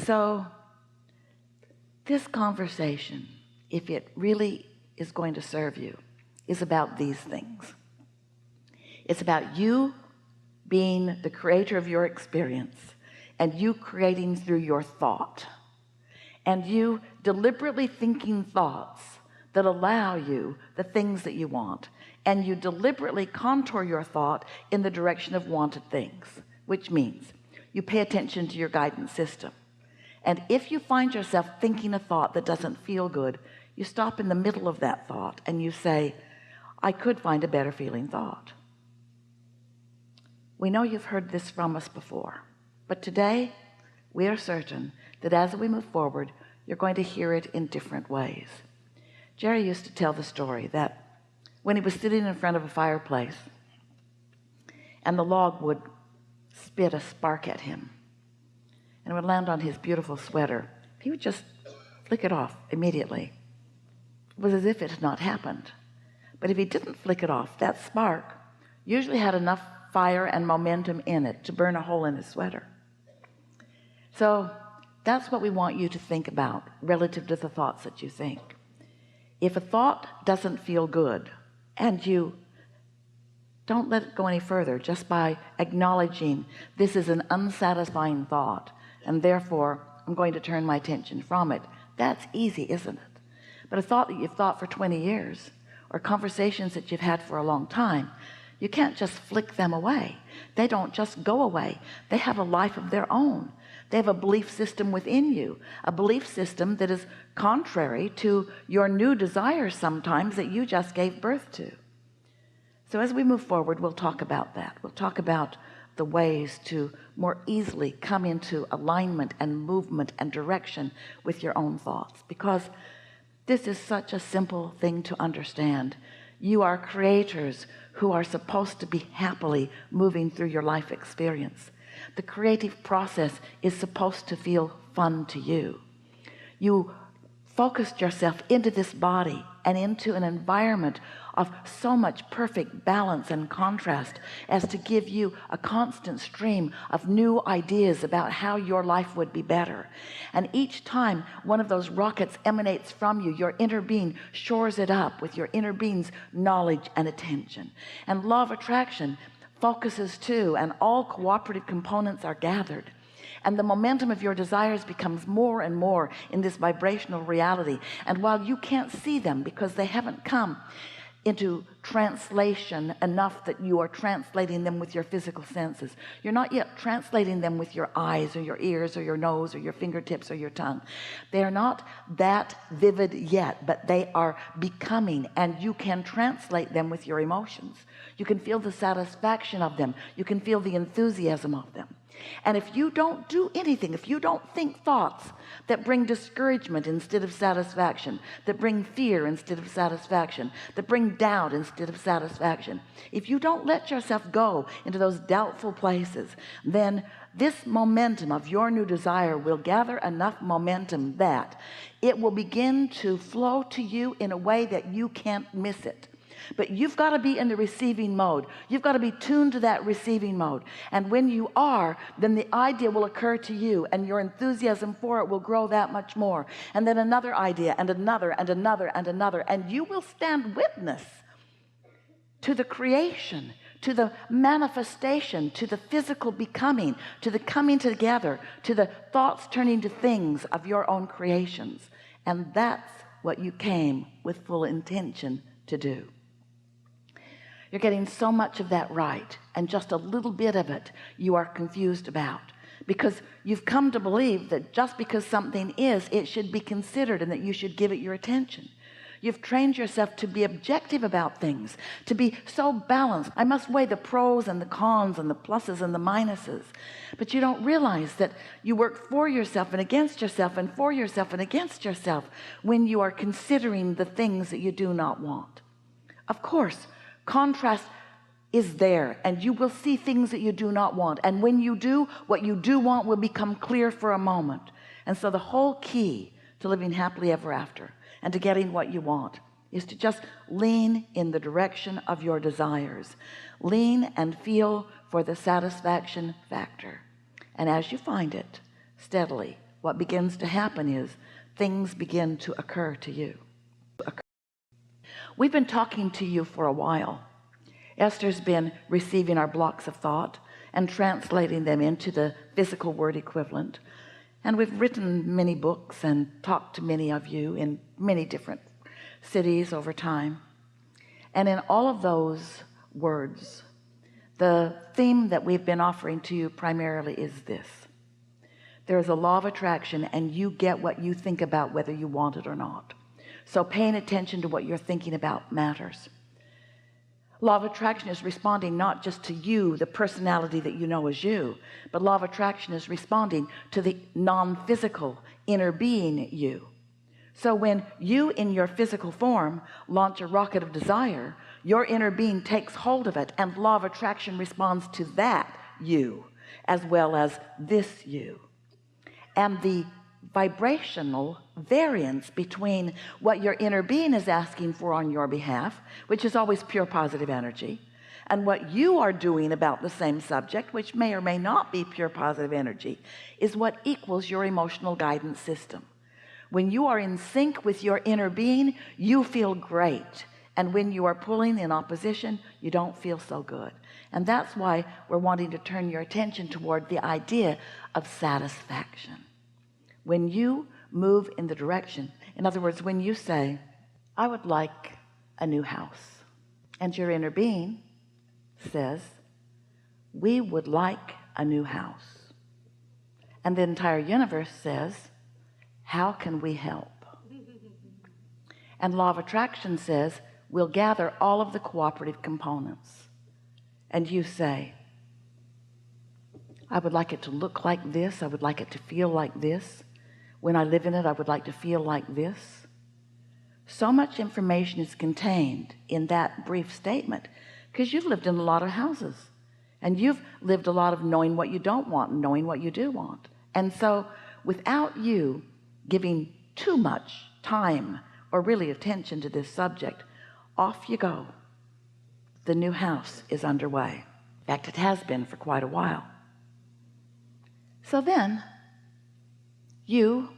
So this conversation, if it really is going to serve you, is about these things. It's about you being the creator of your experience, and you creating through your thought, and you deliberately thinking thoughts that allow you the things that you want, and you deliberately contour your thought in the direction of wanted things, which means you pay attention to your guidance system. And if you find yourself thinking a thought that doesn't feel good, you stop in the middle of that thought and you say, I could find a better feeling thought. We know you've heard this from us before, but today we are certain that as we move forward, you're going to hear it in different ways. Jerry used to tell the story that when he was sitting in front of a fireplace and the log would spit a spark at him and it would land on his beautiful sweater, he would just flick it off immediately. It was as if it had not happened. But if he didn't flick it off, that spark usually had enough fire and momentum in it to burn a hole in his sweater. So that's what we want you to think about relative to the thoughts that you think. If a thought doesn't feel good and you don't let it go any further, just by acknowledging this is an unsatisfying thought and therefore I'm going to turn my attention from it, that's easy, isn't it? But a thought that you've thought for 20 years or conversations that you've had for a long time, you can't just flick them away. They don't just go away. They have a life of their own. They have a belief system within you, a belief system that is contrary to your new desires sometimes that you just gave birth to. So as we move forward, we'll talk about that. We'll talk about the ways to more easily come into alignment and movement and direction with your own thoughts, because this is such a simple thing to understand. You are creators who are supposed to be happily moving through your life experience. The creative process is supposed to feel fun to you. You focused yourself into this body and into an environment of so much perfect balance and contrast as to give you a constant stream of new ideas about how your life would be better. And each time one of those rockets emanates from you, your inner being shores it up with your inner being's knowledge and attention. And law of attraction focuses too, and all cooperative components are gathered, and the momentum of your desires becomes more and more in this vibrational reality. And while you can't see them because they haven't come into translation enough that you are translating them with your physical senses, you're not yet translating them with your eyes or your ears or your nose or your fingertips or your tongue. They are not that vivid yet, but they are becoming, and you can translate them with your emotions. You can feel the satisfaction of them. You can feel the enthusiasm of them. And if you don't do anything, if you don't think thoughts that bring discouragement instead of satisfaction, that bring fear instead of satisfaction, that bring doubt instead of satisfaction, if you don't let yourself go into those doubtful places, then this momentum of your new desire will gather enough momentum that it will begin to flow to you in a way that you can't miss it. But you've got to be in the receiving mode. You've got to be tuned to that receiving mode. And when you are, then the idea will occur to you, and your enthusiasm for it will grow that much more. And then another idea, and another, and another, and another. And you will stand witness to the creation, to the manifestation, to the physical becoming, to the coming together, to the thoughts turning to things of your own creations. And that's what you came with full intention to do. You're getting so much of that right, and just a little bit of it you are confused about, because you've come to believe that just because something is, it should be considered and that you should give it your attention. You've trained yourself to be objective about things, to be so balanced. I must weigh the pros and the cons and the pluses and the minuses. But you don't realize that you work for yourself and against yourself and for yourself and against yourself when you are considering the things that you do not want. Of course, contrast is there, and you will see things that you do not want, and when you do, what you do want will become clear for a moment. And so the whole key to living happily ever after and to getting what you want is to just lean in the direction of your desires. Lean and feel for the satisfaction factor, and as you find it, steadily what begins to happen is things begin to occur to you. We've been talking to you for a while. Esther's been receiving our blocks of thought and translating them into the physical word equivalent, and we've written many books and talked to many of you in many different cities over time. And in all of those words, the theme that we've been offering to you primarily is this: there is a law of attraction, and you get what you think about, whether you want it or not. So paying attention to what you're thinking about matters. Law of attraction is responding not just to you, the personality that you know as you, but law of attraction is responding to the non-physical inner being you. So when you in your physical form launch a rocket of desire, your inner being takes hold of it, and law of attraction responds to that you as well as this you. And the vibrational variance between what your inner being is asking for on your behalf, which is always pure positive energy, and what you are doing about the same subject, which may or may not be pure positive energy, is what equals your emotional guidance system. When you are in sync with your inner being, you feel great, and when you are pulling in opposition, you don't feel so good. And that's why we're wanting to turn your attention toward the idea of satisfaction. When you move in the direction, in other words, when you say, I would like a new house, and your inner being says, we would like a new house, and the entire universe says, how can we help? And law of attraction says, we'll gather all of the cooperative components, and you say, I would like it to look like this, I would like it to feel like this. When I live in it, I would like to feel like this. So much information is contained in that brief statement, because you've lived in a lot of houses, and you've lived a lot of knowing what you don't want and knowing what you do want. And so without you giving too much time or really attention to this subject, off you go. The new house is underway. In fact, it has been for quite a while. So then you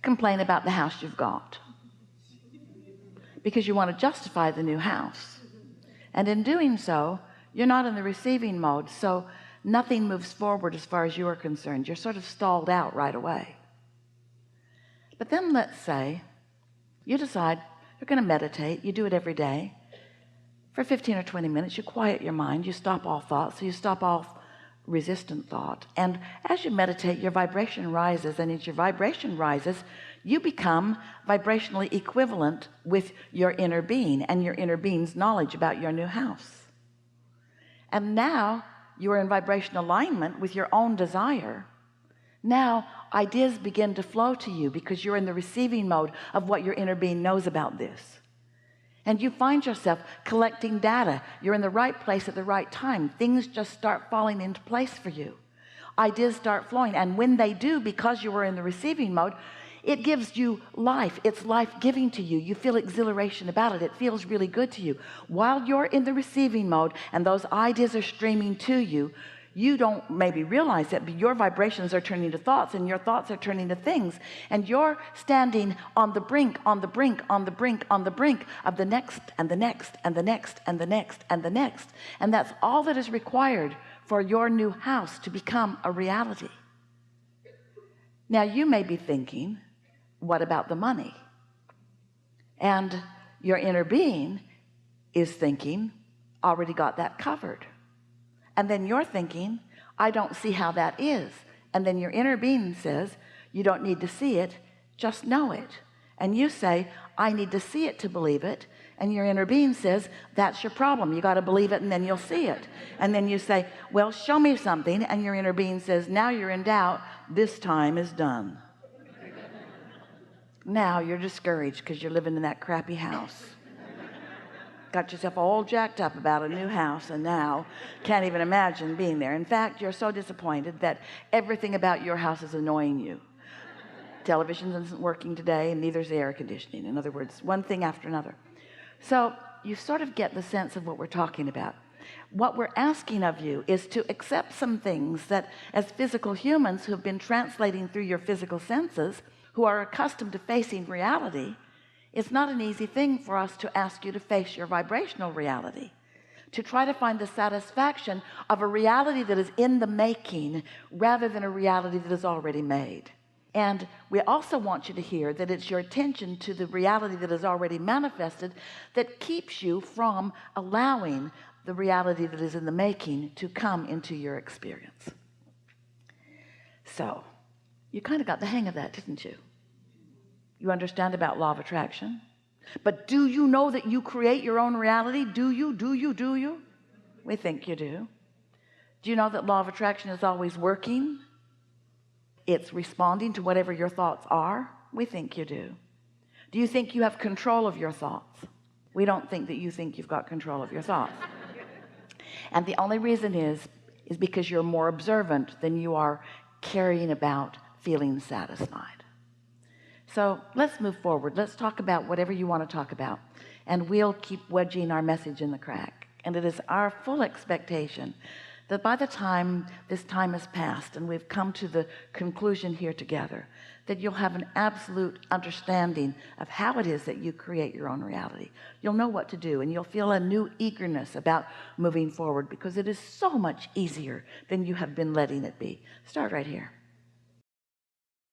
complain about the house you've got because you want to justify the new house, and in doing so you're not in the receiving mode, so nothing moves forward as far as you are concerned. You're sort of stalled out right away. But then let's say you decide you're going to meditate. You do it every day for 15 or 20 minutes. You quiet your mind, you stop all thoughts, so you stop all resistant thought, and as you meditate, your vibration rises, and as your vibration rises, you become vibrationally equivalent with your inner being and your inner being's knowledge about your new house. And now you are in vibration alignment with your own desire. Now ideas begin to flow to you because you're in the receiving mode of what your inner being knows about this. And you find yourself collecting data. You're in the right place at the right time. Things just start falling into place for you. Ideas start flowing, and when they do, because you are in the receiving mode, it gives you life. It's life-giving to you. You feel exhilaration about it. It feels really good to you. While you're in the receiving mode and those ideas are streaming to you, you don't maybe realize it, but your vibrations are turning to thoughts, and your thoughts are turning to things, and you're standing on the brink, on the brink, on the brink, on the brink of the next and the next and the next and the next and the next. And that's all that is required for your new house to become a reality. Now you may be thinking, what about the money? And your inner being is thinking, already got that covered. And then you're thinking, I don't see how that is. And then your inner being says, you don't need to see it, just know it. And you say, I need to see it to believe it. And your inner being says, that's your problem. You got to believe it, and then you'll see it. And then you say, well, show me something. And your inner being says, now you're in doubt. This time is done. Now you're discouraged because you're living in that crappy house. Got yourself all jacked up about a new house, and now can't even imagine being there. In fact, you're so disappointed that everything about your house is annoying you. Television isn't working today, and neither is the air conditioning. In other words, one thing after another. So you sort of get the sense of what we're talking about. What we're asking of you is to accept some things that, as physical humans who have been translating through your physical senses, who are accustomed to facing reality, it's not an easy thing for us to ask you to face your vibrational reality, to try to find the satisfaction of a reality that is in the making rather than a reality that is already made. And we also want you to hear that it's your attention to the reality that is already manifested that keeps you from allowing the reality that is in the making to come into your experience. So you kind of got the hang of that, didn't you? You understand about law of attraction, but do you know that you create your own reality? Do you? We think you do. Do you know that law of attraction is always working? It's responding to whatever your thoughts are. We think you do. Do you think you have control of your thoughts? We don't think that you think you've got control of your thoughts. And the only reason is because you're more observant than you are carrying about feeling satisfied. So let's move forward. Let's talk about whatever you want to talk about, and we'll keep wedging our message in the crack. And it is our full expectation that by the time this time has passed and we've come to the conclusion here together, that you'll have an absolute understanding of how it is that you create your own reality. You'll know what to do, and you'll feel a new eagerness about moving forward, because it is so much easier than you have been letting it be. Start right here.